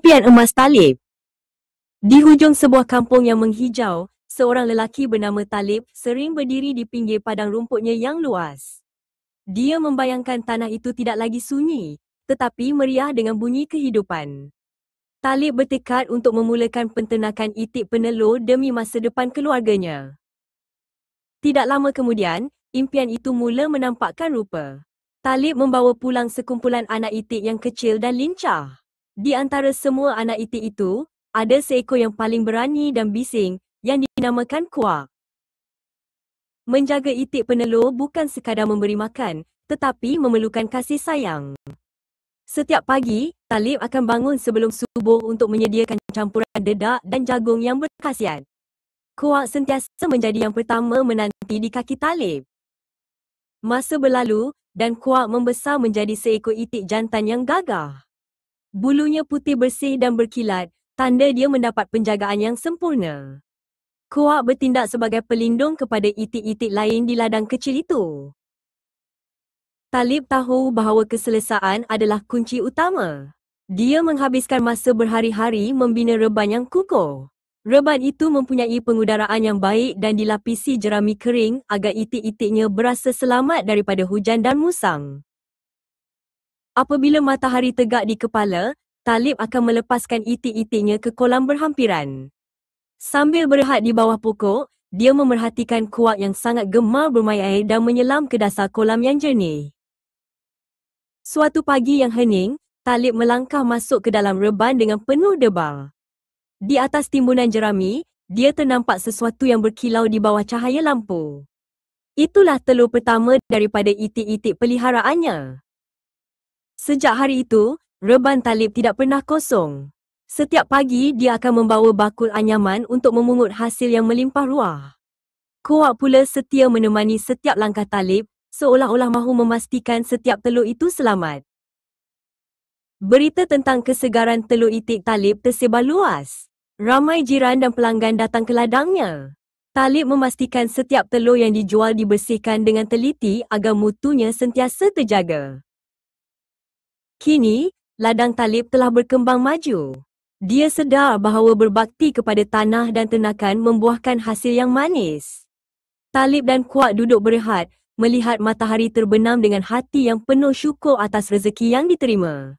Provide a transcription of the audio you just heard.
Impian emas Talib. Di hujung sebuah kampung yang menghijau, seorang lelaki bernama Talib sering berdiri di pinggir padang rumputnya yang luas. Dia membayangkan tanah itu tidak lagi sunyi, tetapi meriah dengan bunyi kehidupan. Talib bertekad untuk memulakan penternakan itik penelur demi masa depan keluarganya. Tidak lama kemudian, impian itu mula menampakkan rupa. Talib membawa pulang sekumpulan anak itik yang kecil dan lincah. Di antara semua anak itik itu, ada seekor yang paling berani dan bising, yang dinamakan Kuak. Menjaga itik penelur bukan sekadar memberi makan, tetapi memerlukan kasih sayang. Setiap pagi, Talib akan bangun sebelum subuh untuk menyediakan campuran dedak dan jagung yang berkhasiat. Kuak sentiasa menjadi yang pertama menanti di kaki Talib. Masa berlalu, dan Kuak membesar menjadi seekor itik jantan yang gagah. Bulunya putih bersih dan berkilat, tanda dia mendapat penjagaan yang sempurna. Kuak bertindak sebagai pelindung kepada itik-itik lain di ladang kecil itu. Talib tahu bahawa keselesaan adalah kunci utama. Dia menghabiskan masa berhari-hari membina reban yang kukuh. Reban itu mempunyai pengudaraan yang baik dan dilapisi jerami kering agar itik-itiknya berasa selamat daripada hujan dan musang. Apabila matahari tegak di kepala, Talib akan melepaskan itik-itiknya ke kolam berhampiran. Sambil berehat di bawah pokok, dia memerhatikan Kuak yang sangat gemar bermain air dan menyelam ke dasar kolam yang jernih. Suatu pagi yang hening, Talib melangkah masuk ke dalam reban dengan penuh debar. Di atas timbunan jerami, dia ternampak sesuatu yang berkilau di bawah cahaya lampu. Itulah telur pertama daripada itik-itik peliharaannya. Sejak hari itu, reban Talib tidak pernah kosong. Setiap pagi dia akan membawa bakul anyaman untuk memungut hasil yang melimpah ruah. Kuak pula setia menemani setiap langkah Talib, seolah-olah mahu memastikan setiap telur itu selamat. Berita tentang kesegaran telur itik Talib tersebar luas. Ramai jiran dan pelanggan datang ke ladangnya. Talib memastikan setiap telur yang dijual dibersihkan dengan teliti agar mutunya sentiasa terjaga. Kini, ladang Talib telah berkembang maju. Dia sedar bahawa berbakti kepada tanah dan ternakan membuahkan hasil yang manis. Talib dan Kuak duduk berehat, melihat matahari terbenam dengan hati yang penuh syukur atas rezeki yang diterima.